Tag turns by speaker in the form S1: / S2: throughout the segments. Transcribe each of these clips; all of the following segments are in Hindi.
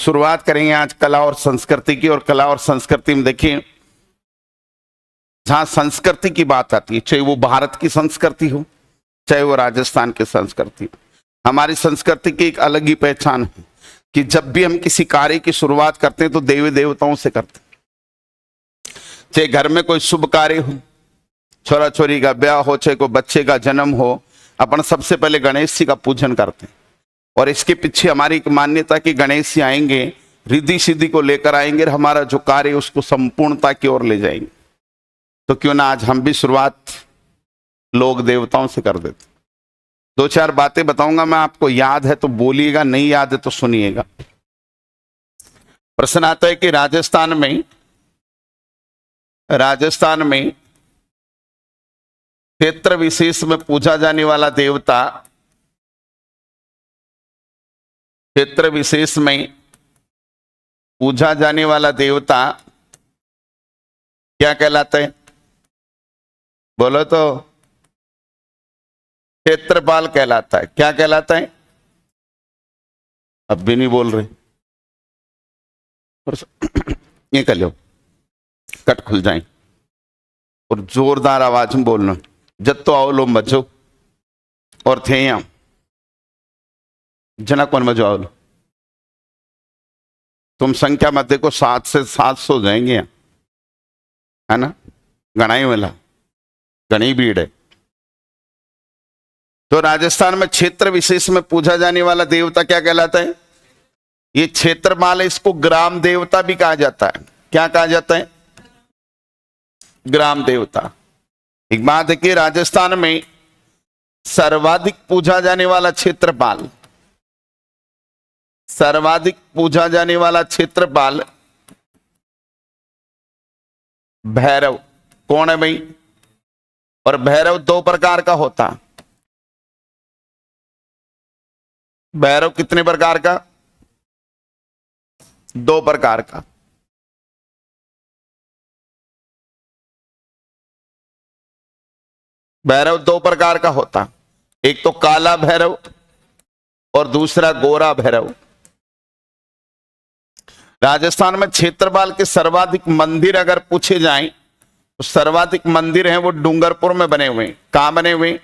S1: शुरुआत करेंगे आज कला और संस्कृति की। और कला और संस्कृति में देखिए, जहां संस्कृति की बात आती है, चाहे वो भारत की संस्कृति हो, चाहे वो राजस्थान की संस्कृति हो, हमारी संस्कृति की एक अलग ही पहचान है कि जब भी हम किसी कार्य की शुरुआत करते हैं तो देवी देवताओं से करते हैं। चाहे घर में कोई शुभ कार्य हो, छोरा छोरी का ब्याह हो, चाहे कोई बच्चे का जन्म हो, अपन सबसे पहले गणेश जी का पूजन करते हैं। और इसके पीछे हमारी एक मान्यता कि गणेश जी आएंगे, रिद्धि सिद्धि को लेकर आएंगे और हमारा जो कार्य उसको संपूर्णता की ओर ले जाएंगे। तो क्यों ना आज हम भी शुरुआत लोक देवताओं से कर देते। दो चार बातें बताऊंगा मैं आपको, याद है तो बोलिएगा, नहीं याद है तो सुनिएगा। प्रश्न आता है कि राजस्थान में क्षेत्र विशेष में पूजा जाने वाला देवता, क्षेत्र विशेष में पूजा जाने वाला देवता क्या कहलाता है? बोलो तो। क्षेत्रपाल कहलाता है। क्या कहलाता है? अब भी नहीं बोल रहे। ये कर लो, कट खुल जाए और जोरदार आवाज में बोलना। जत्तो आओ लो मजो और थे यहां जना कौन मजो आओ लो। तुम संख्या मत देखो, 7 से 700 जाएंगे यहाँ, है ना? गणाई वाला घनी भीड़ है। तो राजस्थान में क्षेत्र विशेष में पूजा जाने वाला देवता क्या कहलाता है? ये क्षेत्रपाल है। इसको ग्राम देवता भी कहा जाता है। क्या कहा जाता है? ग्राम देवता। एक बात है कि राजस्थान में सर्वाधिक पूजा जाने वाला क्षेत्रपाल, सर्वाधिक पूजा जाने वाला क्षेत्रपाल भैरव। कौन है भाई? और भैरव 2 प्रकार का होता। भैरव कितने प्रकार का? 2 प्रकार का। भैरव 2 प्रकार का होता। एक तो काला भैरव और दूसरा गोरा भैरव। राजस्थान में क्षेत्रपाल के सर्वाधिक मंदिर अगर पूछे जाएं तो सर्वाधिक मंदिर हैं वो डूंगरपुर में बने हुए। कहां बने हुए?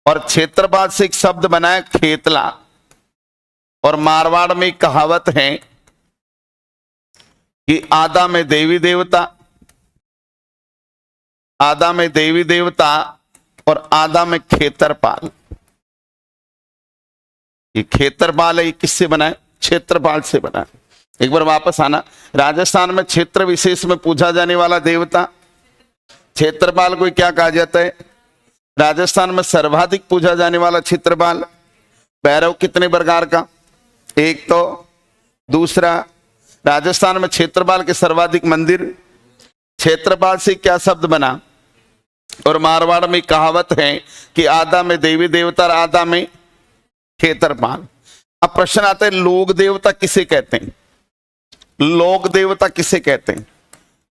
S1: और क्षेत्रपाल से एक शब्द बना है खेतला। और मारवाड़ में एक कहावत है कि आधा में देवी देवता, आधा में देवी देवता और आधा में खेतरपाल। ये खेतरपाल है, ये किससे बना है? क्षेत्रपाल से बना है। एक बार वापस आना। राजस्थान में क्षेत्र विशेष में पूजा जाने वाला देवता क्षेत्रपाल को क्या कहा जाता है? राजस्थान में सर्वाधिक पूजा जाने वाला क्षेत्रपाल भैरव कितने प्रकार का? एक तो। दूसरा, राजस्थान में क्षेत्रपाल के सर्वाधिक मंदिर। क्षेत्रपाल से क्या शब्द बना? और मारवाड़ में कहावत है कि आधा में देवी देवता और आधा में खेतरपाल। अब प्रश्न आता है, लोक देवता किसे कहते हैं? लोक देवता किसे कहते हैं?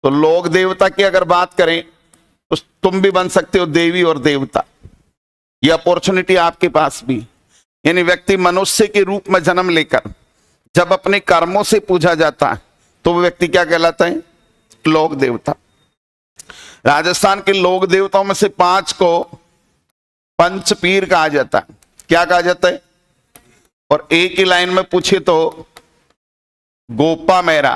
S1: तो लोक देवता की अगर बात करें तो तुम भी बन सकते हो देवी और देवता। यह अपॉर्चुनिटी आपके पास भी। यानी व्यक्ति मनुष्य के रूप में जन्म लेकर जब अपने कर्मों से पूजा जाता है तो वो व्यक्ति क्या कहलाता है? लोक देवता। राजस्थान के लोक देवताओं में से 5 को पंचपीर कहा जाता है। क्या कहा जाता है? और एक ही लाइन में पूछे तो गोपा मेरा,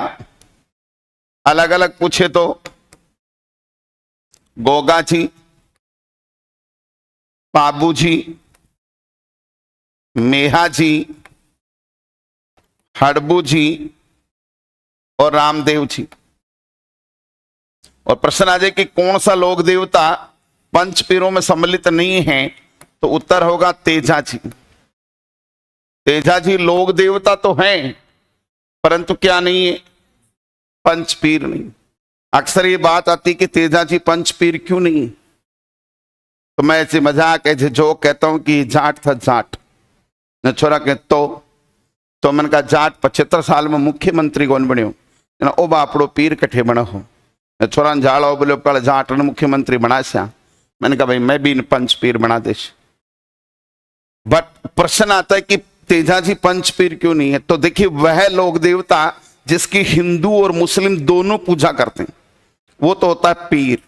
S1: अलग अलग पूछे तो गोगा जी, बाबू जी, मेहा जी, हड़बू जी और रामदेव जी। और प्रश्न आ जाए कि कौन सा लोक देवता पंचपीरों में सम्मिलित नहीं है, तो उत्तर होगा तेजा जी। तेजा जी लोक देवता तो हैं परंतु क्या नहीं है? पंचपीर नहीं। अक्सर ये बात आती कि तेजा जी पंचपीर क्यों नहीं? तो मैं ऐसे मजाक ऐसे जोक कहता हूं कि जाट था जाट न छोरा के तो मन का जाट 75 साल में मुख्यमंत्री कौन बन्यो ओ बापड़ो पीर कठे बना हो छोरा झाड़ो बोले कल जाट ने मुख्यमंत्री बना स्या। मैंने कहा भाई मैं भी इन पंचपीर बना देश। बट प्रश्न आता है कि तेजाजी पंचपीर क्यों नहीं है? तो देखिए, वह लोक देवता जिसकी हिंदू और मुस्लिम दोनों पूजा करते हैं वो तो होता है पीर,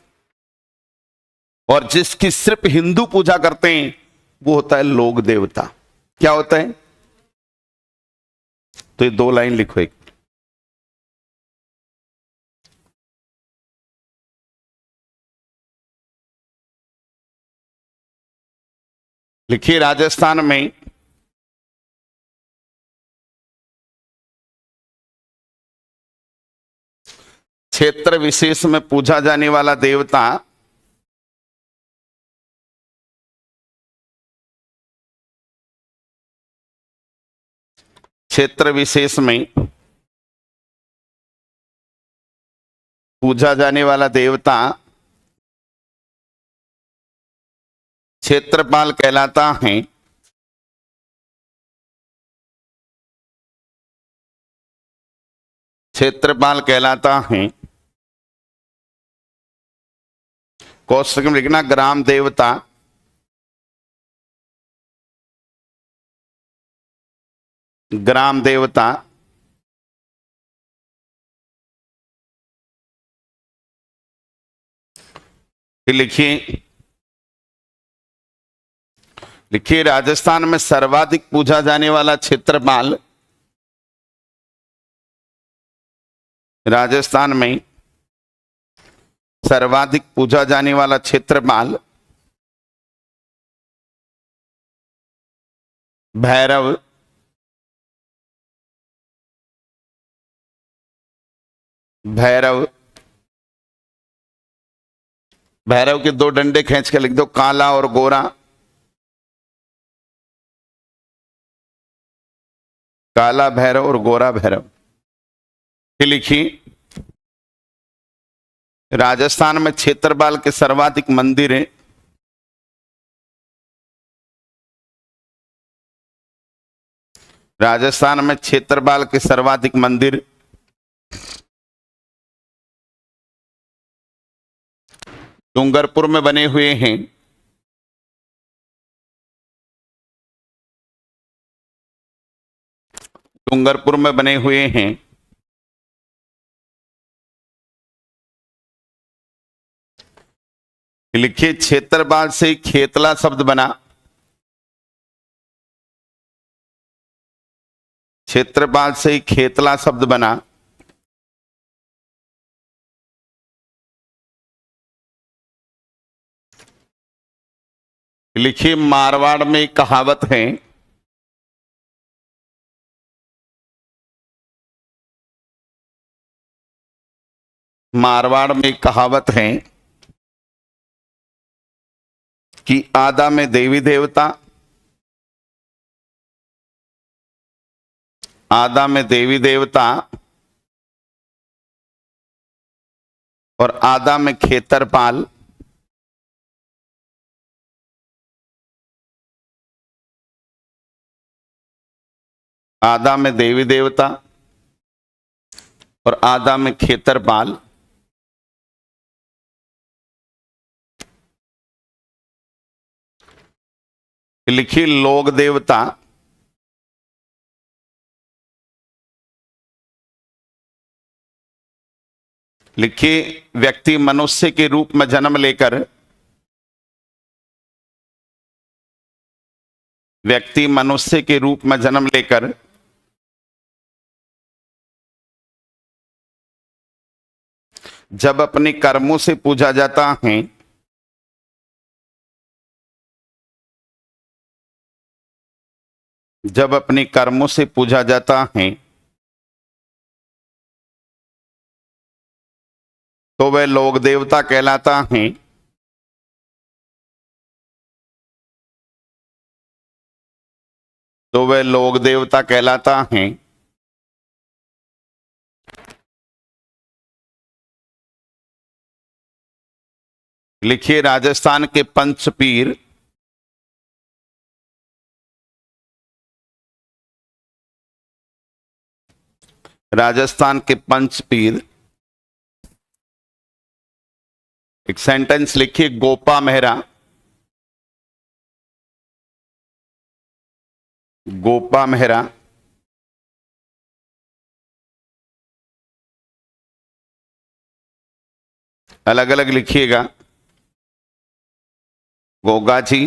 S1: और जिसकी सिर्फ हिंदू पूजा करते हैं वो होता है लोक देवता। क्या होता है? तो ये 2 लाइन लिखो। एक, लिखिए, राजस्थान में क्षेत्र विशेष में पूजा जाने वाला देवता क्षेत्र विशेष में पूजा जाने वाला देवता क्षेत्रपाल कहलाता है। क्षेत्रपाल कहलाता है। कोष्टक में लिखना ग्राम देवता, ग्राम देवता लिखिए, लिखिए राजस्थान में सर्वाधिक पूजा जाने वाला क्षेत्रपाल, राजस्थान में सर्वाधिक पूजा जाने वाला क्षेत्रपाल भैरव, भैरव, भैरव के 2 डंडे खींच के लिख दो, काला और गोरा, काला भैरव और गोरा भैरव। फिर लिखिए, राजस्थान में क्षेत्रपाल के सर्वाधिक मंदिर हैं। राजस्थान में क्षेत्रपाल के सर्वाधिक मंदिर डूंगरपुर में बने हुए हैं। डूंगरपुर में बने हुए हैं। लिखिए, क्षेत्रपाल से खेतला शब्द बना। क्षेत्रपाल से खेतला शब्द बना। लिखिए, मारवाड़ में एक कहावत है, मारवाड़ में एक कहावत है कि आधा में देवी देवता, आधा में देवी देवता और आधा में खेतरपाल। आधा में देवी देवता और आधा में खेतरपाल। लिखिए, लोक देवता, लिखिए व्यक्ति मनुष्य के रूप में जन्म लेकर, व्यक्ति मनुष्य के रूप में जन्म लेकर जब अपने कर्मों से पूजा जाता है, जब अपने कर्मों से पूजा जाता है तो वह लोक देवता कहलाता है। तो वह लोक देवता कहलाता है। लिखिए, राजस्थान के पंचपीर, राजस्थान के पंचपीर। एक सेंटेंस लिखिए, गोपा मेहरा, गोपा मेहरा, अलग अलग लिखिएगा। गोगा जी,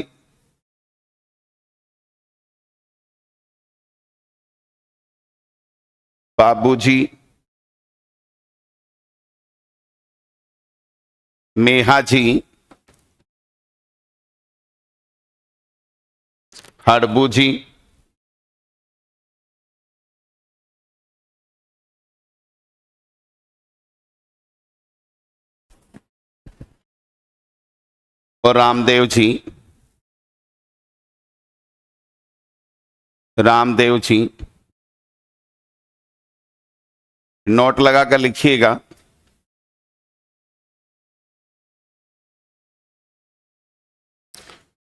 S1: बाबूजी, मेहा जी, हड़बू जी, और रामदेव जी, रामदेव जी। नोट लगाकर लिखिएगा।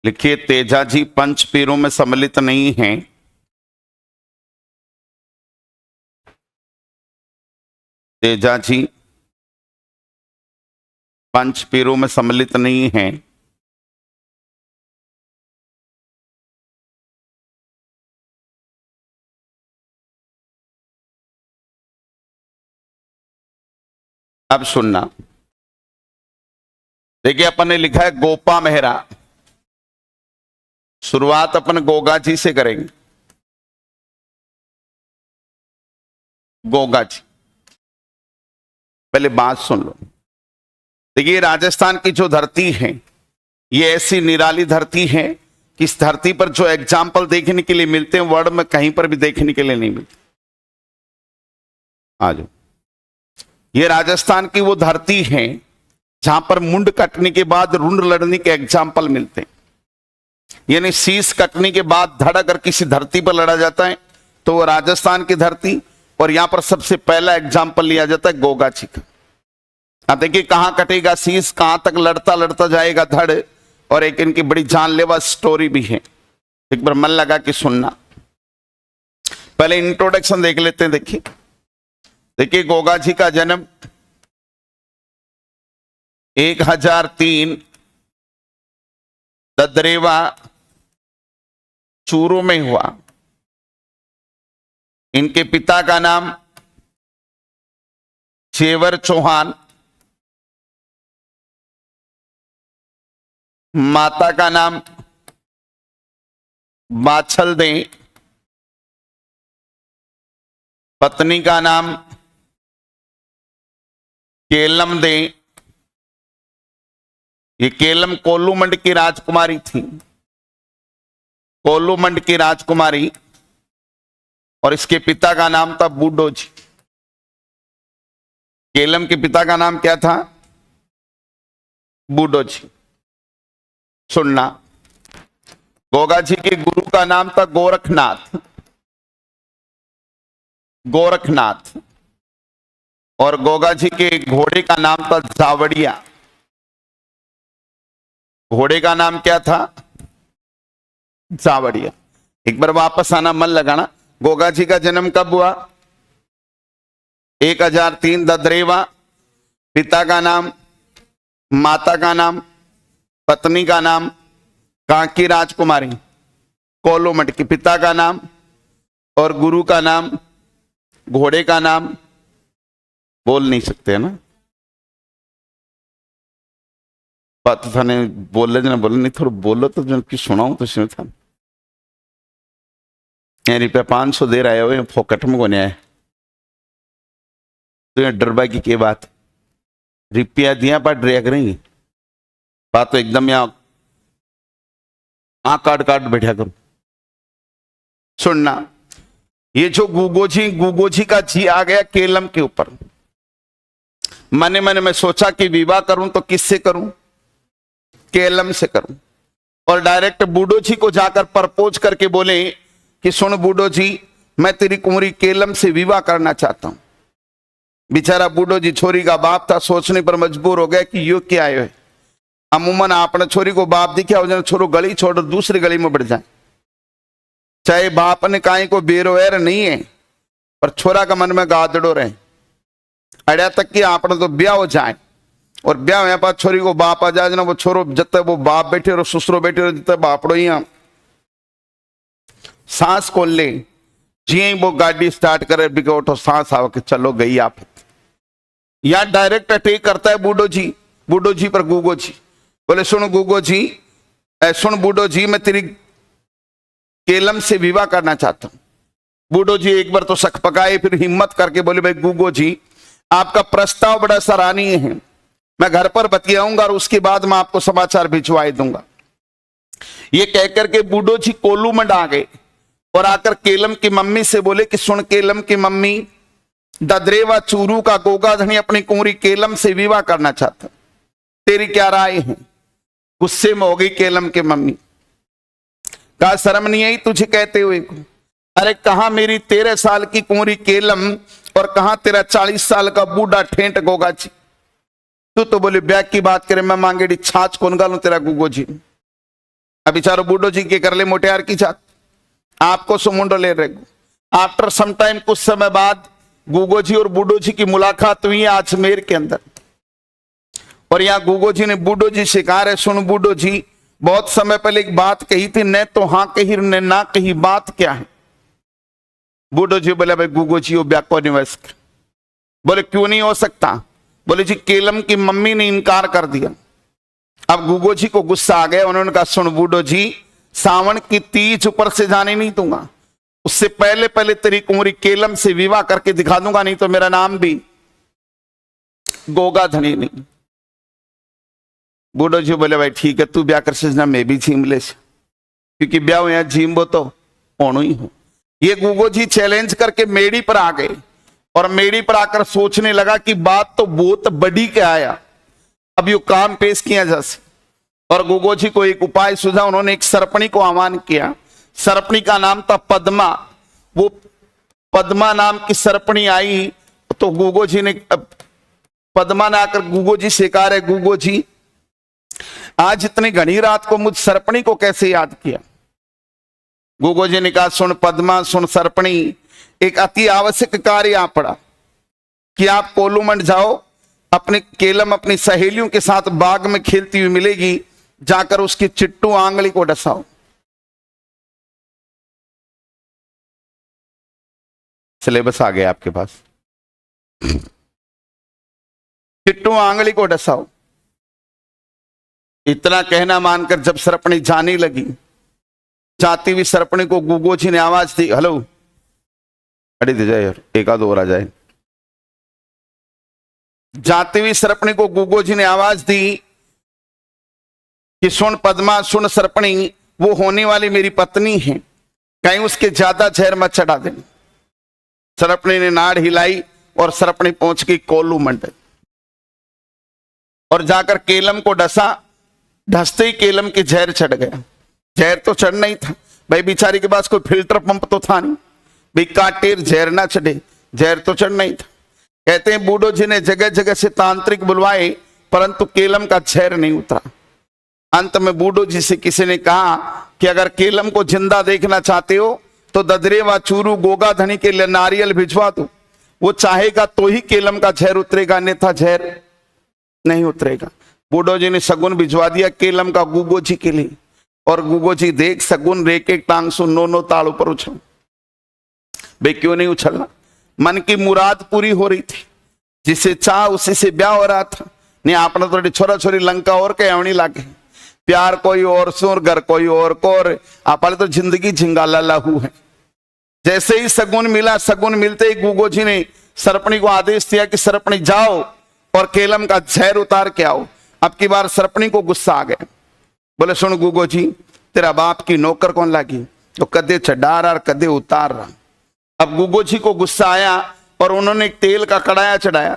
S1: लिखिए, तेजा जी पंच पीरों में सम्मिलित नहीं हैं। तेजा जी पंच पीरों में सम्मिलित नहीं हैं। अब सुनना, देखिए अपन ने लिखा है गोपा मेहरा। शुरुआत अपन गोगा जी से करेंगे। गोगा जी, पहले बात सुन लो। देखिए, राजस्थान की जो धरती है, ये ऐसी निराली धरती है कि इस धरती पर जो एग्जाम्पल देखने के लिए मिलते हैं वर्ल्ड में कहीं पर भी देखने के लिए नहीं मिलते। आ जाओ। ये राजस्थान की वो धरती है जहां पर मुंड कटने के बाद रुंड लड़ने के एग्जाम्पल मिलते हैं। यानी शीश कटने के बाद धड़ अगर किसी धरती पर लड़ा जाता है तो वो राजस्थान की धरती, और यहां पर सबसे पहला एग्जाम्पल लिया जाता है गोगा जी का। अब देखिए कहां कटेगा शीश, कहां तक लड़ता लड़ता जाएगा धड़, और एक इनकी बड़ी जानलेवा स्टोरी भी है। एक बार मन लगा कि सुनना। पहले इंट्रोडक्शन देख लेते हैं। देखिए गोगा जी का जन्म 1003 ददरेवा चूरू में हुआ। इनके पिता का नाम चेवर चौहान, माता का नाम बाछल दे, पत्नी का नाम केलम दे। ये केलम कोल्लूमंड की राजकुमारी थी, कोल्लूमंड की राजकुमारी। और इसके पिता का नाम था बूडो जी। केलम के पिता का नाम क्या था? बूडो जी। सुनना, गोगा जी के गुरु का नाम था गोरखनाथ, गोरखनाथ। और गोगा जी के घोड़े का नाम था जावड़िया। घोड़े का नाम क्या था? जावड़िया। एक बार वापस आना, मन लगाना। गोगा जी का जन्म कब हुआ? 1003 ददरेवा। पिता का नाम, माता का नाम, पत्नी का नाम कांकी राजकुमारी, कोल्लूमंड की। पिता का नाम और गुरु का नाम, घोड़े का नाम बोल नहीं सकते है ना? बात था नहीं, बोल ले ना बोले नहीं, थोड़ा बोलो तो जो कि सुनाऊं तो इसमें था। रुपया 500 दे रहे हो फोकट में कोने आए तो ये डरबा की क्या बात? रुपया दिया पर ड्रिया करेंगे बात तो एकदम यहाँ आँख काट काट बैठा करो। सुनना, ये जो गुगोजी का जी आ गया केलम के ऊपर। मने मने में सोचा कि विवाह करूं तो किससे करूं? केलम से करूं। और डायरेक्ट बूडो जी को जाकर प्रपोज करके बोले कि सुन बूडो जी, मैं तेरी कुंवरी केलम से विवाह करना चाहता हूं। बेचारा बूडो जी छोरी का बाप था, सोचने पर मजबूर हो गया कि यो क्या है। अमूमन आपने छोरी को बाप दिखा हो जाए, छोरो गली छोड़ दूसरी गली में बढ़ जाए। चाहे बाप ने काई को बेरोएर नहीं है, पर छोरा का मन में गादड़ो रहे। अड़िया तक कि आपने तो ब्याह हो जाए, और ब्याह होने बाद छोरी को बाप आ जाए ना, वो छोरो जब तक वो बाप बैठे रहो, ससुरो बैठे रहो, जब तक बापड़ो ही सांस खोल ले, जी वो गाड़ी स्टार्ट करे बिके उठो सांस आओ कि चलो गई आप। या डायरेक्ट अटैक करता है बूढ़ो जी पर गूगो जी बोले सुन गूगो जी, सुन बूढ़ो जी, मैं तेरी केलम से विवाह करना चाहता हूं। बूढ़ो जी एक बार तो शक पकाए, फिर हिम्मत करके बोले भाई गूगो जी आपका प्रस्ताव बड़ा सराहनीय है, मैं घर पर बतियाऊंगा और उसके बाद मैं आपको समाचार भिजवाई दूंगा। ये कहकर के बूढ़ो जी कोल्लू मंड आ गए और आकर केलम की मम्मी से बोले कि सुन केलम की मम्मी, ददरेवा चूरू का गोगा धनी अपनी कुंवरी केलम से विवाह करना चाहता, तेरी क्या राय है? गुस्से में हो गई केलम के मम्मी, कहा शर्म नहीं आई तुझे कहते हुए को? अरे कहां मेरी 13 साल की कुंवरी केलम और कहां तेरा 40 साल का बूढ़ा ठेंट गोगा जी। तू तो बोले ब्याह की बात करे, मैं मांगेड़ी छाछ कौन गालू तेरा गुगो जी। अब बेचारो बूढ़ो जी के कर ले मोटियार की जात, आपको सुमुंडो ले रहे। आफ्टर सम टाइम, कुछ समय बाद गूगो जी और बूढ़ो जी की मुलाकात हुई है अजमेर के अंदर। और यहां गूगो जी ने बूढ़ो जी से कहा, है सुन बूढ़ो जी, बहुत समय पहले एक बात कही थी, न तो हां कही न ना कही, बात क्या है? बूढ़ो जी बोले भाई गूगो जी वो ब्याह निवास। बोले क्यों नहीं हो सकता? बोले जी केलम की मम्मी ने इनकार कर दिया। अब गूगो जी को गुस्सा आ गया, उन्होंने कहा सुन बूढ़ो जी, सावन की तीज ऊपर से जाने नहीं दूंगा, उससे पहले पहले तेरी कुंवरी केलम से विवाह करके दिखा दूंगा, नहीं तो मेरा नाम भी गोगा धनी नहीं। बूढ़ो जी बोले भाई ठीक है, तू ब्याह कर सजना, मैं भी झीम ले, क्योंकि ब्याह यहां झीम वो तो होना ही हो। ये गूगो जी चैलेंज करके मेड़ी पर आ गए और मेड़ी पर आकर सोचने लगा कि बात तो बहुत बड़ी क्या आया, अब यो काम पेश किया जा सके। और गूगो जी को एक उपाय सुझा, उन्होंने एक सरपणी को आह्वान किया। सरपणी का नाम था पद्मा। वो पद्मा नाम की सरपणी आई तो गूगो जी ने, पद्मा ने आकर गूगो जी से कहा, गूगो जी आज इतनी घनी रात को मुझ सरपणी को कैसे याद किया? गूगो जी ने कहा सुन पद्मा, सुन सरपणी, एक अति आवश्यक कार्य आ पड़ा कि आप कोल्लू मंड जाओ, अपने केलम अपनी सहेलियों के साथ बाग में खेलती हुई मिलेगी, जाकर उसकी चिट्टू आंगली को डसाओ। सिलेबस आ गया आपके पास। चिट्टू आंगली को डसाओ। इतना कहना मानकर जब सरपणी जाने लगी, जाती हुई सरपणी को गूगो जी ने आवाज दी, हेलो, अड़ी दे जाए यार, एक आध और आ जाए। जाती हुई सरपणी को गूगो जी ने आवाज दी कि सुन पद्मा, सुन सरपणी, वो होने वाली मेरी पत्नी है, कहीं उसके ज्यादा जहर मत चढ़ा देना। सरपणी ने नाड़ हिलाई और सरपणी पहुंच गई कोल्लू मंड और जाकर केलम को डसा। ढसते ही केलम के जहर चढ़ गया। जहर तो चढ़ना ही था भाई, बेचारी के पास कोई फिल्टर पंप तो था नहीं, भाई काटेर जहर ना चढ़े, जहर तो चढ़ना ही था। कहते हैं बूढ़ो जी ने जगह जगह से तांत्रिक बुलवाए, परंतु केलम का जहर नहीं उतरा। अंत में बूढ़ो जी से किसी ने कहा कि अगर केलम को जिंदा देखना चाहते हो तो ददरेवा चूरू गोगा धनी के लिए नारियल भिजवा दो, वो चाहेगा तो ही केलम का जहर उतरेगा, अन्यथा जहर नहीं उतरेगा। बूढ़ो जी ने सगुन भिजवा दिया केलम का गूगो जी के लिए, और गूगो जी देख सगुन रेक एक टांग सु नो ताल ऊपर उछल। भाई क्यों नहीं उछलना? मन की मुराद पूरी हो रही थी, जिसे चाह उसी से ब्याह हो रहा था। नहीं आपने तो छोरा छोरी लंका और के आवनी लागे, प्यार कोई और सुर घर कोई और को, और आपने तो जिंदगी झिंगाला लाहू है। जैसे ही सगुन मिला, सगुन मिलते ही गूगो जी ने सरपणी को आदेश दिया कि सरपणी जाओ और केलम का जहर उतार के आओ। अब की बार सरपणी को गुस्सा आ गया, बोले सुन गूगो जी, तेरा बाप की नौकर कौन लागी, तो कदे चढ़ा रहा कदे उतार रहा। अब गूगो जी को गुस्सा आया और उन्होंने एक तेल का कड़ाया चढ़ाया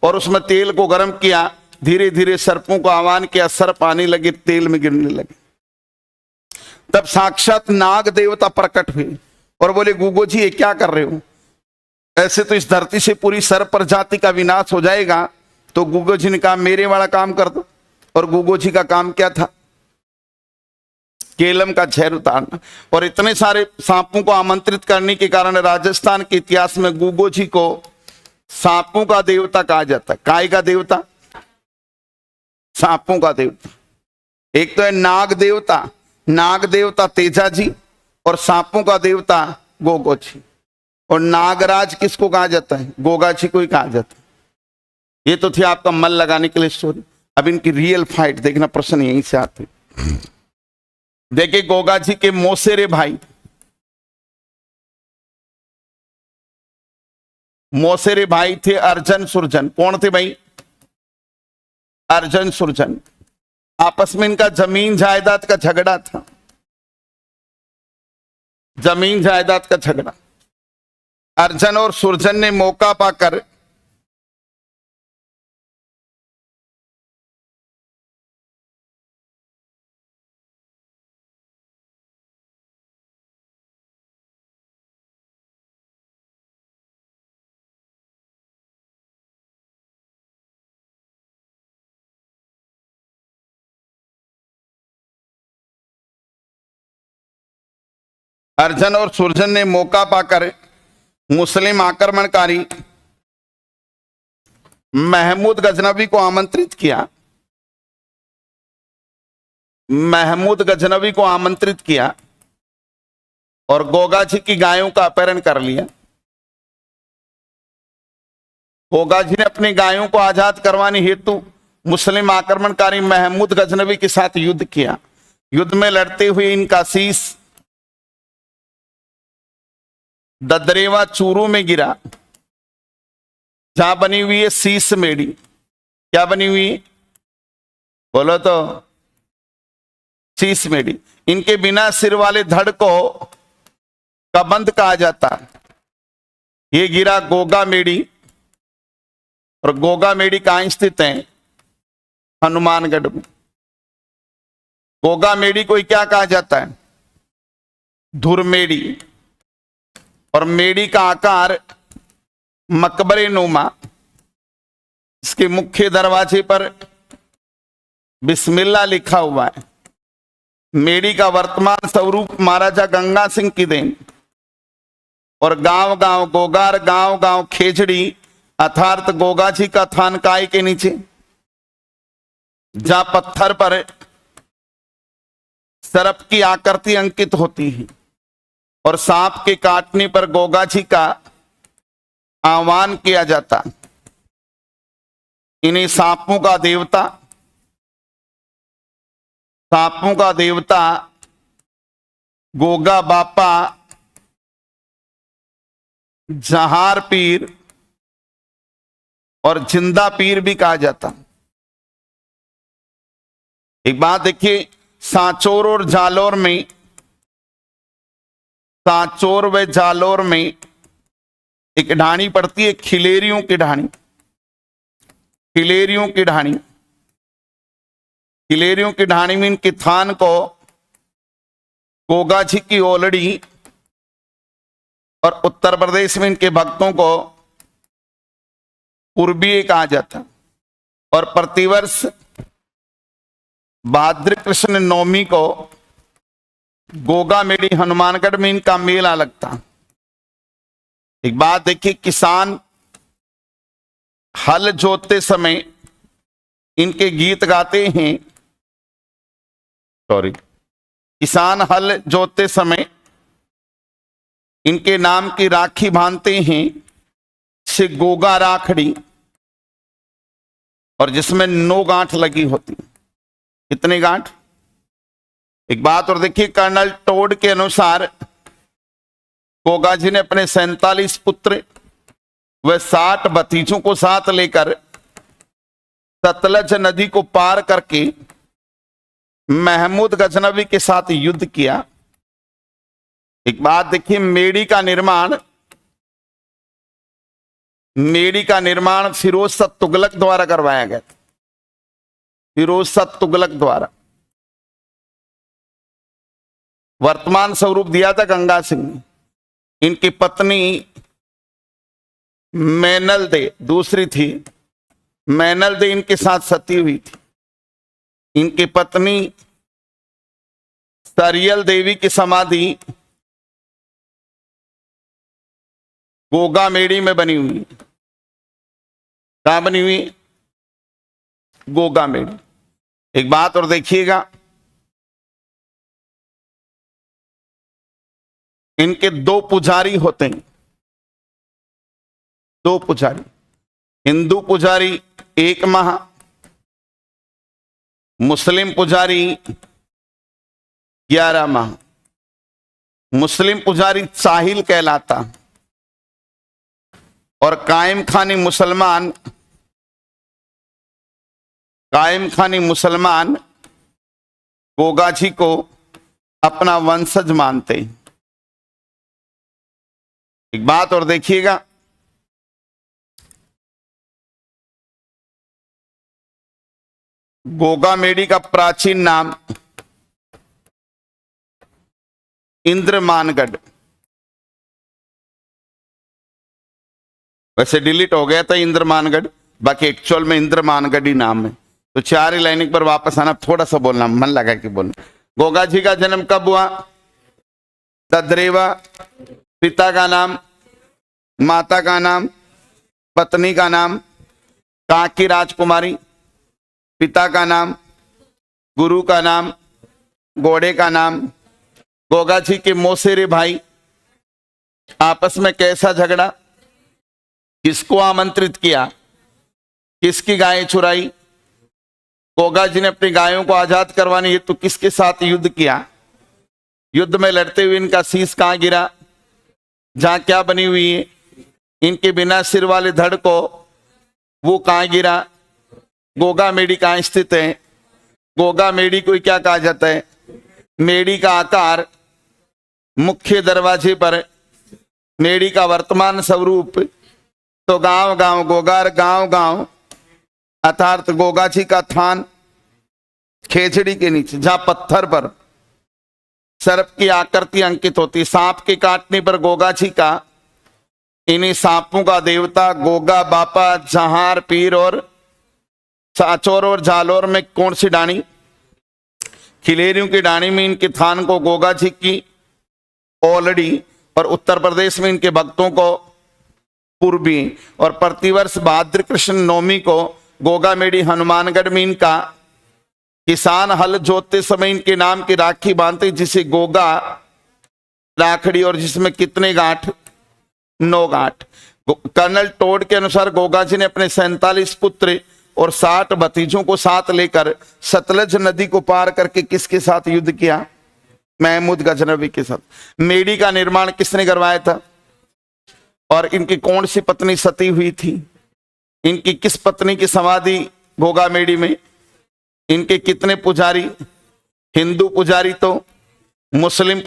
S1: और उसमें तेल को गर्म किया, धीरे धीरे सर्पों को आह्वान किया, सर्प आने लगे, तेल में गिरने लगे। तब साक्षात नाग देवता प्रकट हुए और बोले गूगो जी ये क्या कर रहे हो? ऐसे तो इस धरती से पूरी सर्प प्रजाति का विनाश हो जाएगा। तो गूगो जी ने कहा मेरे वाला काम कर दो। और गूगो जी का काम क्या था? केलम का जहर उतारना। और इतने सारे सांपों को आमंत्रित करने के कारण राजस्थान के इतिहास में गूगो जी को सांपों का देवता कहा जाता है। काय का देवता? सांपों का देवता। एक तो है नाग देवता, नाग देवता तेजा जी, और सांपों का देवता गोगोची। और नागराज किसको कहा जाता है? गोगाची को ही कहा जाता है। ये तो थी आपका मन लगाने के लिए स्टोरी। अब इनकी रियल फाइट देखना, प्रश्न यहीं से आते। देखिए गोगाजी के मोसेरे भाई, मोसेरे भाई थे अर्जन सुरजन। कौन थे भाई? अर्जन सुरजन। आपस में इनका जमीन जायदाद का झगड़ा था, जमीन जायदाद का झगड़ा। अर्जन और सुरजन ने मौका पाकर अर्जन और सुरजन ने मौका पाकर मुस्लिम आक्रमणकारी महमूद गजनवी को आमंत्रित किया, महमूद गजनवी को आमंत्रित किया और गोगाजी की गायों का अपहरण कर लिया। गोगाजी ने अपनी गायों को आजाद करवाने हेतु मुस्लिम आक्रमणकारी महमूद गजनवी के साथ युद्ध किया। युद्ध में लड़ते हुए इनका शीश ददरेवा चूरू में गिरा, जहां बनी हुई है शीश मेड़ी। क्या बनी हुई है? बोलो तो। शीश मेड़ी। इनके बिना सिर वाले धड़ को कबंध कहा जाता। ये गिरा गोगा मेड़ी, और गोगा मेड़ी कहां स्थित है? हनुमानगढ़ में। गोगा मेड़ी को क्या कहा जाता है? धुरमेड़ी। और मेड़ी का आकार मकबरे नुमा। इसके मुख्य दरवाजे पर बिस्मिल्लाह लिखा हुआ है। मेड़ी का वर्तमान स्वरूप महाराजा गंगा सिंह की देन। और गांव गांव गोगार, गांव गांव खेजड़ी अर्थात गोगाजी का थान काय के नीचे, जहां पत्थर पर सर्प की आकृति अंकित होती है और सांप के काटने पर गोगाजी का आह्वान किया जाता। इन्हीं सांपों का देवता, सांपों का देवता गोगा बापा, जहार पीर और जिंदा पीर भी कहा जाता। एक बात देखिए, सांचौर और जालौर में, सांचौर व जालौर में एक ढाणी पड़ती है, खिलेरियों की ढाणी। खिलेरियों की ढाणी, खिलेरियों की ढाणी में इनके थान को गोगाजी की ओलड़ी, और उत्तर प्रदेश में इनके भक्तों को पूर्वीय कहा जाता। और प्रतिवर्ष भाद्र कृष्ण नवमी को गोगा मेड़ी हनुमानगढ़ में इनका मेला लगता। एक बात देखिए, किसान हल जोतते समय इनके गीत गाते हैं। सॉरी, किसान हल जोतते समय इनके नाम की राखी बांधते हैं, से गोगा राखड़ी, और जिसमें 9 गांठ लगी होती। कितनी गांठ? एक बात और देखिए, कर्नल टोड के अनुसार गोगाजी ने अपने 47 पुत्र व 60 भतीजों को साथ लेकर सतलज नदी को पार करके महमूद गजनवी के साथ युद्ध किया। एक बात देखिए, मेड़ी का निर्माण फिरोज शाह तुगलक द्वारा करवाया गया था। फिरोज शाह तुगलक द्वारा। वर्तमान स्वरूप दिया था गंगा सिंह ने। इनकी पत्नी मैनल दे दूसरी थी। मैनल दे इनके साथ सती हुई थी। इनकी पत्नी सरियल देवी की समाधि गोगा मेड़ी में बनी हुई। कहां बनी हुई? गोगा मेड़ी। एक बात और देखिएगा, इनके दो पुजारी होते हैं, दो पुजारी। हिंदू पुजारी 1 माह, मुस्लिम पुजारी 11 माह। मुस्लिम पुजारी साहिल कहलाता और कायम खानी मुसलमान गोगा जी को अपना वंशज मानते। एक बात और देखिएगा, गोगामेडी का प्राचीन नाम इंद्रमानगढ़, वैसे डिलीट हो गया था इंद्रमानगढ़, बाकी एक्चुअल में इंद्रमानगढ़ ही नाम है। तो 4 ही लाइन पर वापस आना, थोड़ा सा बोलना, मन लगा कि बोलना। गोगा जी का जन्म कब हुआ? ददरेवा। पिता का नाम, माता का नाम, पत्नी का नाम काकी राजकुमारी, पिता का नाम, गुरु का नाम, घोड़े का नाम। गोगा जी के मौसेरे भाई आपस में कैसा झगड़ा, किसको आमंत्रित किया, किसकी गायें चुराई, गोगा जी ने अपनी गायों को आजाद करवाने हेतु किसके साथ युद्ध किया, युद्ध में लड़ते हुए इनका शीश कहां गिरा, जहां क्या बनी हुई है, इनके बिना सिर वाले धड़ को वो कहां गिरा, गोगामेडी कहां स्थित है, गोगामेडी को क्या कहा जाता है, मेडी का आकार, मुख्य दरवाजे पर मेडी का वर्तमान स्वरूप। तो गांव गांव गोगार, गांव गांव अर्थात गोगा जी का थान खेजड़ी के नीचे, जहां पत्थर पर सर्प की आकृति अंकित होती, सांप के काटने पर गोगा जी का, इन्हीं सांपों का देवता गोगा बापा जहार पीर और साचौर और जालोर में कौन सी डाणी, खिलेरियों की डाणी में इनके थान को गोगा जी की ओलड़ी, और उत्तर प्रदेश में इनके भक्तों को पूर्वी, और प्रतिवर्ष भाद्र कृष्ण नवमी को गोगामेडी हनुमानगढ़ में इनका किसान हल जोतते समय इनके नाम की राखी बांधते, जिसे गोगा राखड़ी, और जिसमें कितने गांठ, 9 गांठ। कर्नल टोड के अनुसार गोगा जी ने अपने 47 पुत्र और 60 भतीजों को साथ लेकर सतलज नदी को पार करके किसके साथ युद्ध किया, महमूद गजनवी के साथ। मेडी का निर्माण किसने करवाया था, और इनकी कौन सी पत्नी सती हुई थी, इनकी किस पत्नी की समाधि गोगामेडी में, इनके कितने पुजारी, हिंदू पुजारी तो मुस्लिम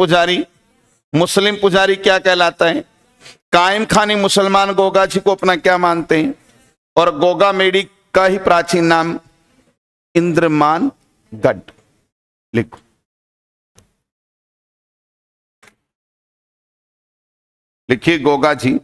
S1: पुजारी क्या कहलाता है, कायम खानी मुसलमान गोगा जी को अपना क्या मानते हैं, और गोगामेडी का ही प्राचीन नाम इंद्रमानगढ़। लिखो, लिखिए गोगा जी।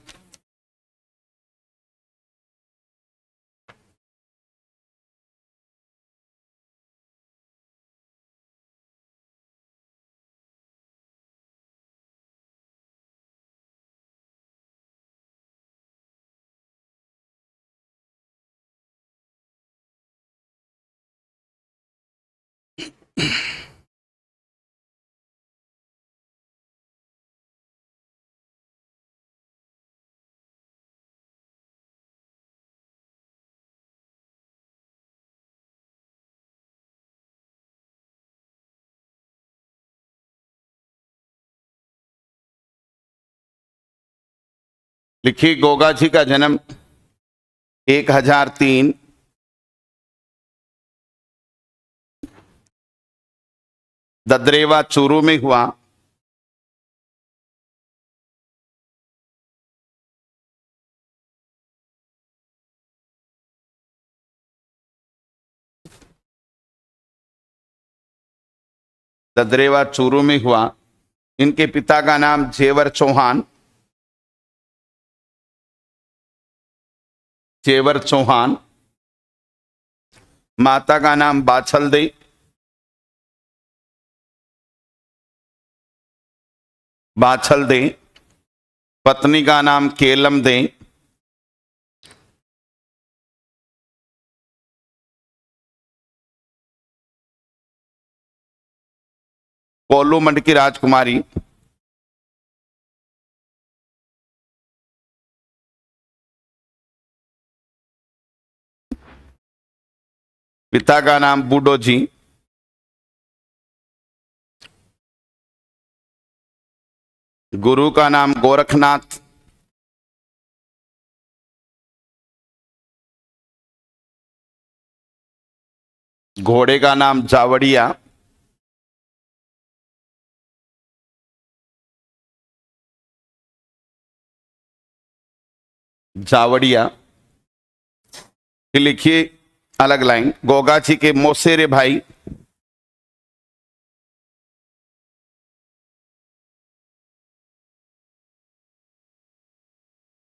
S1: लिखिए गोगा जी का जन्म 1003 ददरेवा चूरू में हुआ। ददरेवा चूरू में हुआ। इनके पिता का नाम जेवर चौहान, माता का नाम बाछल दे, पत्नी का नाम केलम दे, कोलूमंड की राजकुमारी, पिता का नाम बूडो जी, गुरु का नाम गोरखनाथ, घोड़े का नाम जावड़िया, जावड़िया। फिर लिखिए अलग लाइन, गोगाची के मोसेरे भाई,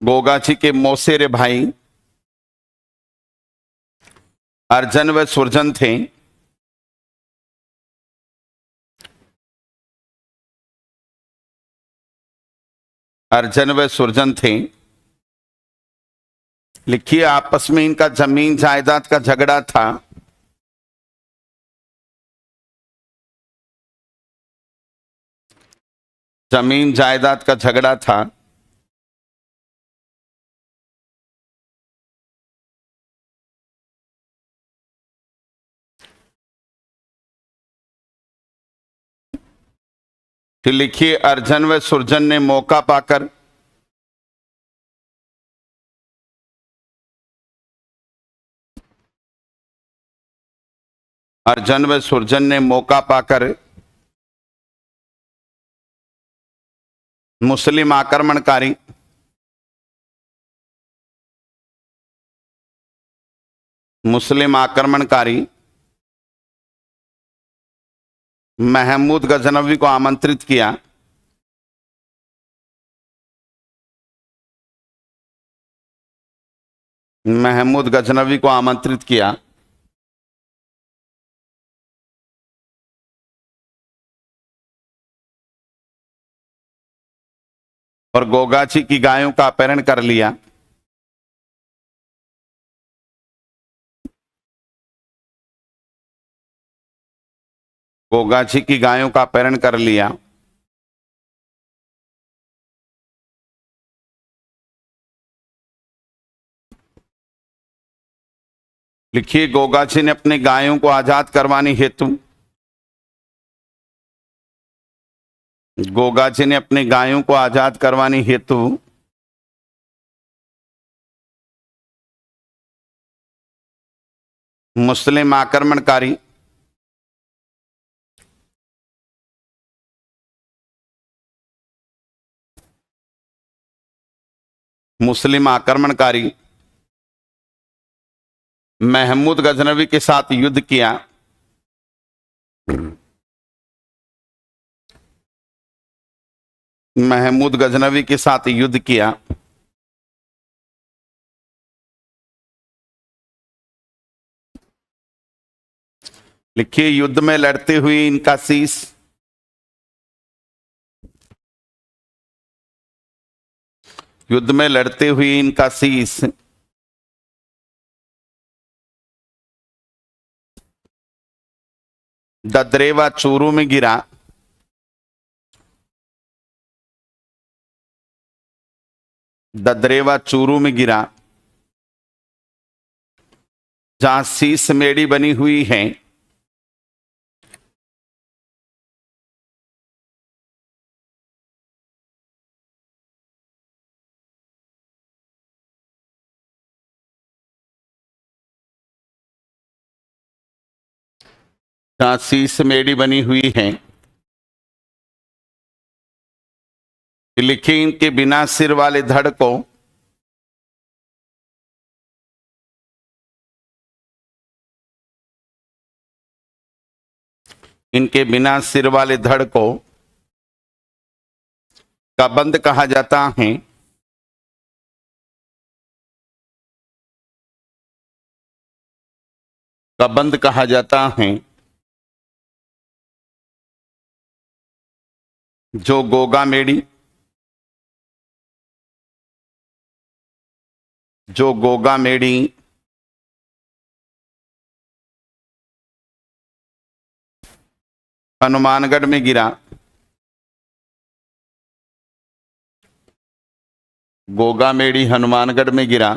S1: गोगाची के मोसेरे भाई अर्जन व सुरजन थे। अर्जन व सुरजन थे। लिखिए आपस में इनका जमीन जायदाद का झगड़ा था। जमीन जायदाद का झगड़ा था। फिर लिखिए अर्जन व सुरजन ने मौका पाकर अर्जन व सुरजन ने मौका पाकर मुस्लिम आक्रमणकारी महमूद गजनवी को आमंत्रित किया। महमूद गजनवी को आमंत्रित किया और गोगाची की गायों का अपहरण कर लिया। गोगाची की गायों का अपहरण कर लिया। लिखिए गोगाची ने अपनी गायों को आजाद करवाने हेतु गोगाची ने अपनी गायों को आजाद करवाने हेतु मुस्लिम आक्रमणकारी महमूद गजनवी के साथ युद्ध किया। महमूद गजनवी के साथ युद्ध किया। लिखिए युद्ध में लड़ते हुए इनका शीश युद्ध में लड़ते हुए इनका शीश ददरेवा चूरू में गिरा। ददरेवा चूरू में गिरा, जहां शीश मेड़ी बनी हुई है। जहां शीश मेड़ी बनी हुई है। लिखिए इनके बिना सिर वाले धड़ को इनके बिना सिर वाले धड़ को कबंद कहा जाता है। कबंद कहा जाता है। जो गोगा मेड़ी हनुमानगढ़ में गिरा। गोगा मेड़ी हनुमानगढ़ में गिरा।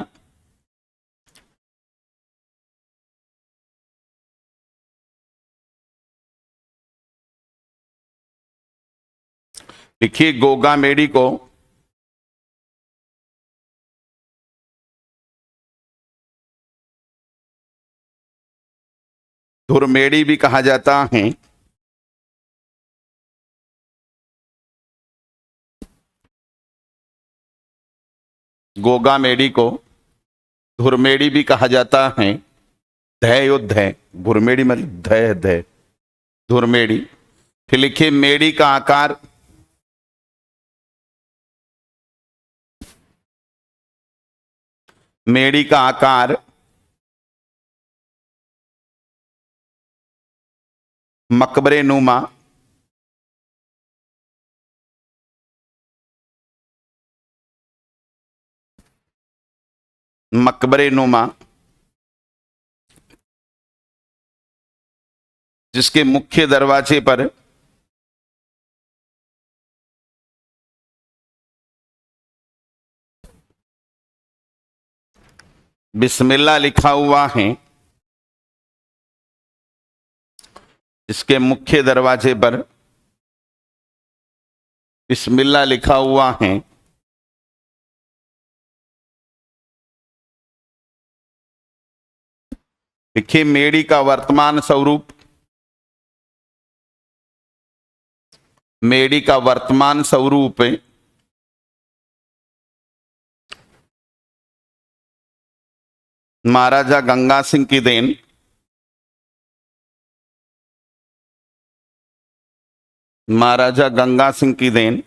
S1: लिखिए गोगा मेडी को धुरमेड़ी भी कहा जाता है। गोगा मेडी को धुरमेड़ी भी कहा जाता है। धय युद्ध है, घुरमेड़ी मतलब धय धय, धुरमेड़ी। फिर लिखिए मेडी का आकार मेडी का आकार मकबरे नुमा, मकबरे नुमा, जिसके मुख्य दरवाजे पर बिस्मिल्लाह लिखा हुआ है, इसके मुख्य दरवाजे पर बिस्मिल्लाह लिखा हुआ है। देखिए मेडी का वर्तमान स्वरूप, मेडी का वर्तमान स्वरूप महाराजा गंगा सिंह की देन, महाराजा गंगा सिंह की देन।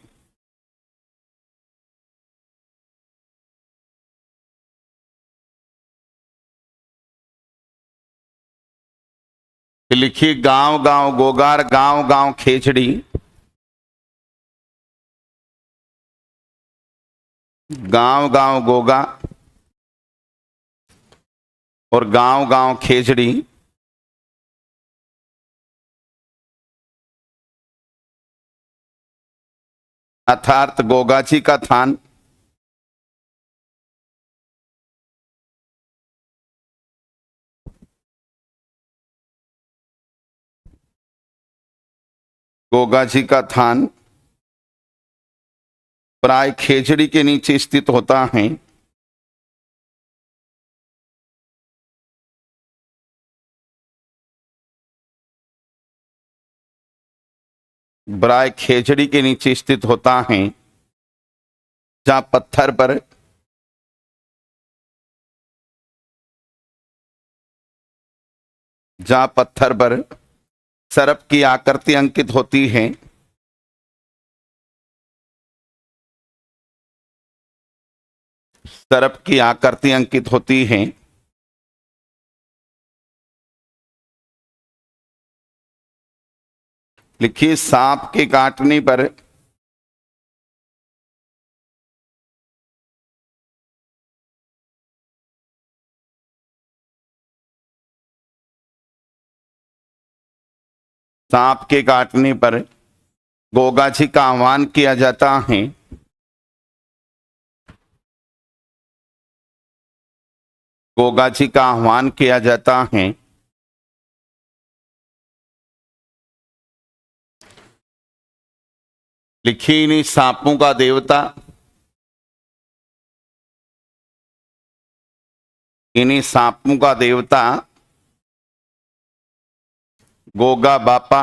S1: लिखिए गांव गांव गोगार, गांव गांव खेचड़ी, गांव गांव गोगा और गांव गांव खेचड़ी अर्थात गोगाची का थान, गोगाची का थान प्राय खेचड़ी के नीचे स्थित होता है। प्राय खेचड़ी के नीचे स्थित होता है, जहां पत्थर पर सर्प की आकृति अंकित होती है। सर्प की आकृति अंकित होती है। लिखिए सांप के काटने पर सांप के काटने पर गोगाची का आह्वान किया जाता है। गोगाची का आह्वान किया जाता है। लिखिए इन्हीं सांपों का देवता, इन्हीं सांपों का देवता गोगा बापा,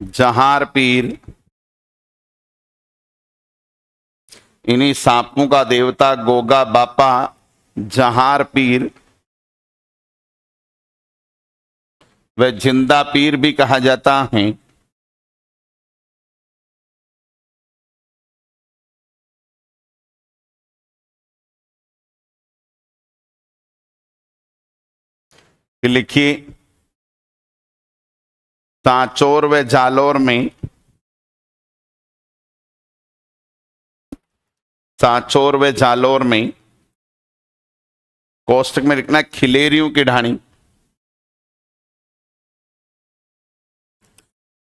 S1: जहार पीर, इन्हीं सांपों का देवता गोगा बापा, जहार पीर व जिंदा पीर भी कहा जाता है। लिखिए सांचौर व जालौर में, सांचौर व जालौर में कोष्टक में लिखना खिलेरियों की ढाणी,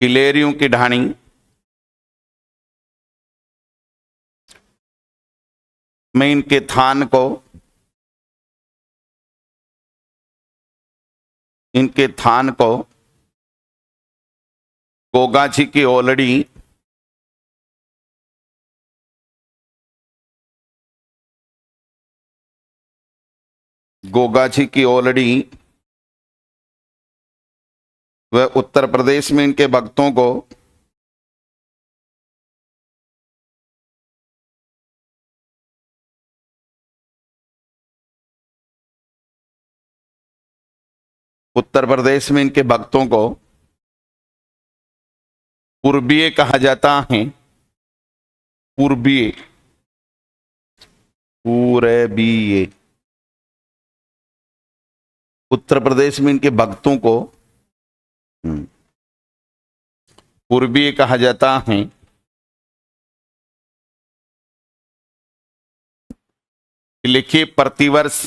S1: खिलेरियों की ढाणी में इनके थान को, इनके थान को गोगा जी की ओलड़ी गोगा जी की ओलड़ी वह उत्तर प्रदेश में इनके भक्तों को उत्तर प्रदेश में इनके भक्तों को पूर्वीय कहा जाता है। पूर्वीय, पूर्वीय। उत्तर प्रदेश में इनके भक्तों को पूर्वीय कहा जाता है। लिखिए प्रतिवर्ष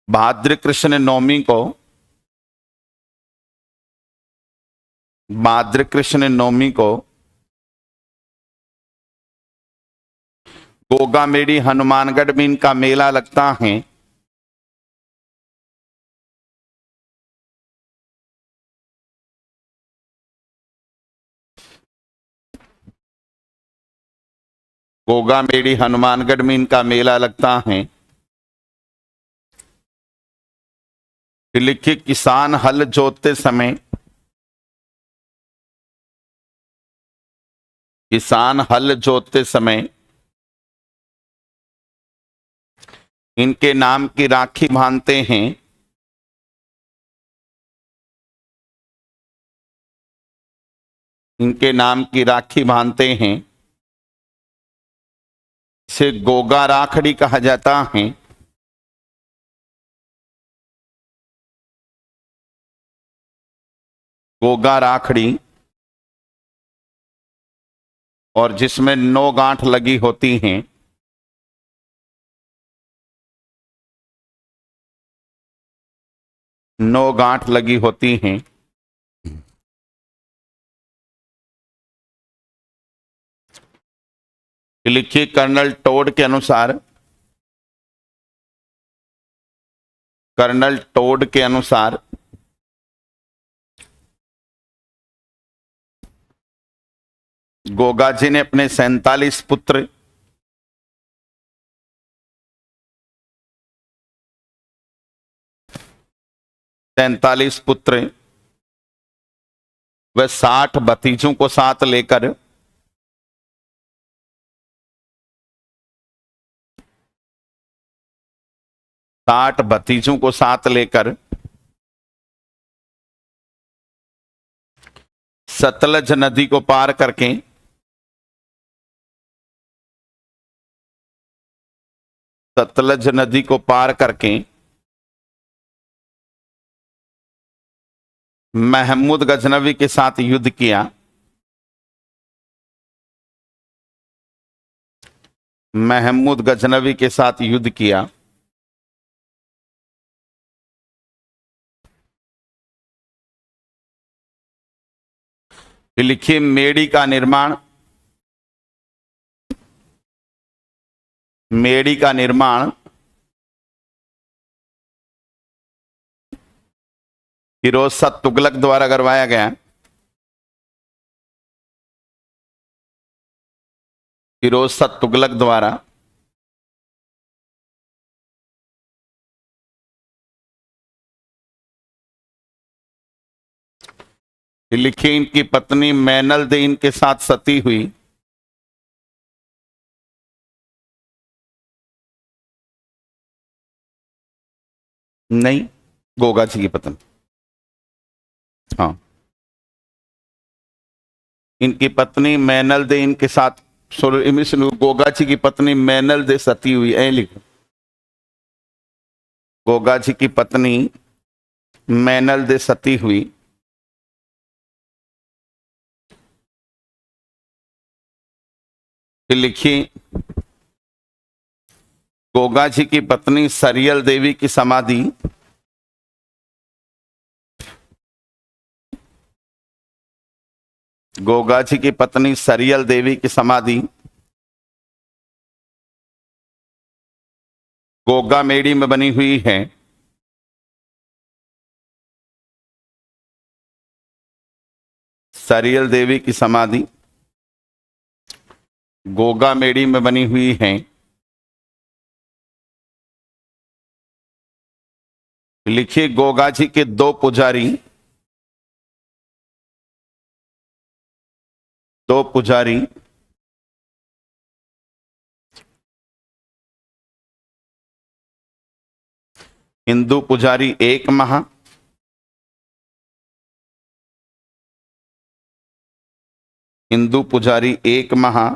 S1: भाद्र कृष्ण नवमी को गोगा मेड़ी हनुमानगढ़ में इनका मेला लगता है। गोगा मेड़ी हनुमानगढ़ में इनका मेला लगता है। फिर लिखिए किसान हल जोतते समय इनके नाम की राखी बांधते हैं। इसे गोगा राखड़ी कहा जाता है। गोगा राखड़ी, और जिसमें 9 गांठ लगी होती हैं। लिखिए कर्नल टोड के अनुसार गोगा जी ने अपने 47 पुत्र व 60 भतीजों को साथ लेकर सतलज नदी को पार करके महमूद गजनवी के साथ युद्ध किया। लिखिए मेड़ी का निर्माण फिरोज शाह तुगलक द्वारा करवाया गया। लिखिए इनकी पत्नी मैनल दे इनके साथ सती हुई। नहीं, गोगा जी की पत्नी। हाँ, इनकी पत्नी मैनल दे इनके साथ गोगा जी की पत्नी मैनल दे सती हुई। ऐ लिखो, गोगा जी की पत्नी मैनल दे सती हुई। लिखिए गोगा जी की पत्नी सरियल देवी की समाधि गोगा मेड़ी में बनी हुई है। सरियल देवी की समाधि गोगामेड़ी में बनी हुई है। लिखिए गोगा जी के दो पुजारी हिंदू पुजारी एक महा, हिंदू पुजारी एक महा,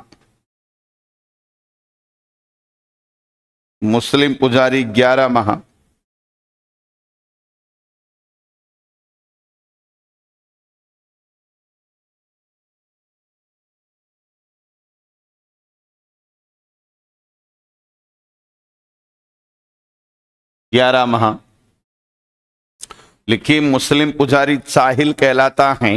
S1: मुस्लिम पुजारी 11 महा। लिखिए मुस्लिम पुजारी साहिल कहलाता है।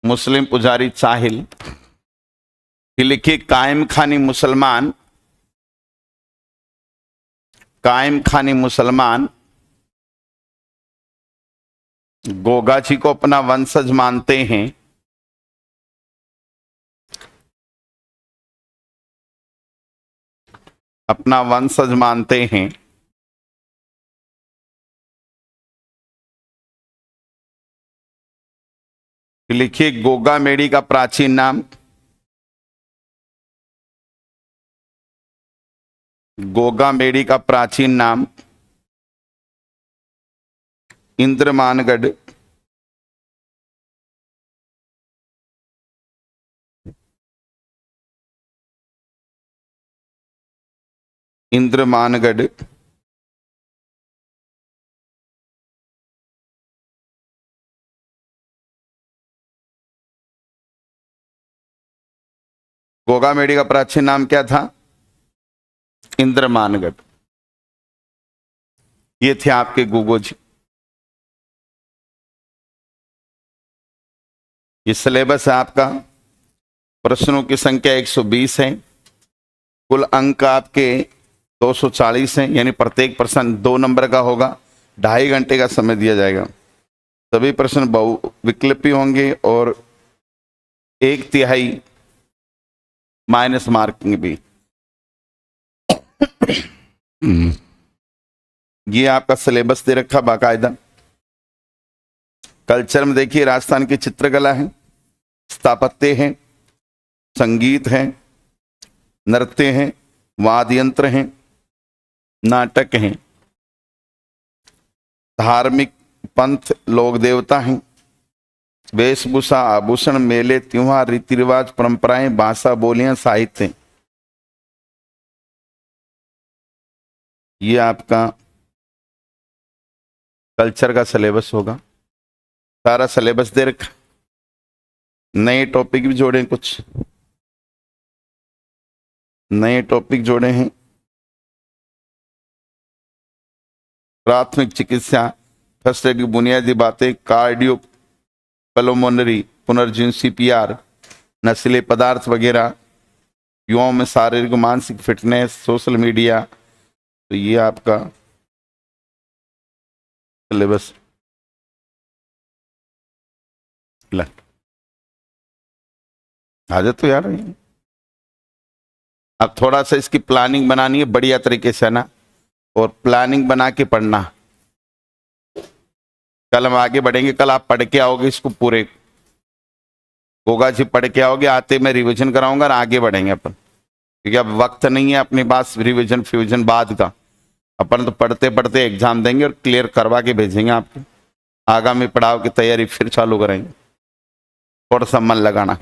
S1: मुस्लिम पुजारी साहिल। लिखिए कायम खानी मुसलमान गोगा जी को अपना वंशज मानते हैं। लिखिए गोगामेड़ी का प्राचीन नाम इंद्रमानगढ़। गोगामेड़ी का प्राचीन नाम क्या था? इंद्रमानगढ़। ये थे आपके गोगो जी। ये सिलेबस है आपका। प्रश्नों की संख्या 120 है। कुल अंक आपके 240 हैं, यानी प्रत्येक प्रश्न 2 नंबर का होगा। 2.5 घंटे का समय दिया जाएगा। सभी प्रश्न बहुविकल्पी होंगे और 1/3 माइनस मार्किंग भी। ये आपका सिलेबस दे रखा बाकायदा। कल्चर में देखिए राजस्थान की चित्रकला है, स्थापत्य है, संगीत है, नृत्य है, वाद्य यंत्र हैं, नाटक हैं, धार्मिक पंथ लोक देवता हैं, वेशभूषा, आभूषण, मेले, त्योहार, रीति रिवाज, परंपराएं, भाषा, बोलियां, साहित्य। ये आपका कल्चर का सिलेबस होगा। सारा सिलेबस दे रखा। नए टॉपिक भी जोड़े, कुछ नए टॉपिक जोड़े हैं। प्राथमिक चिकित्सा, फर्स्ट एड की बुनियादी बातें, कार्डियो पल्मोनरी, पुनर्जीवन, CPR, नशीले पदार्थ वगैरह, युवाओं में शारीरिक मानसिक फिटनेस, सोशल मीडिया। तो ये आपका सिलेबस। हाजत तो यार है। अब थोड़ा सा इसकी प्लानिंग बनानी है बढ़िया तरीके से ना, और प्लानिंग बना के पढ़ना। कल हम आगे बढ़ेंगे। कल आप पढ़ के आओगे इसको पूरे। गोगा जी पढ़ के आओगे, आते मैं रिवीजन कराऊंगा और आगे बढ़ेंगे अपन, क्योंकि अब वक्त नहीं है अपने पास रिवीजन फ्यूजन बाद का। अपन तो पढ़ते पढ़ते एग्जाम देंगे और क्लियर करवा के भेजेंगे आपको। आगामी पड़ाव की तैयारी फिर चालू करेंगे। थोड़ा सा मन लगाना।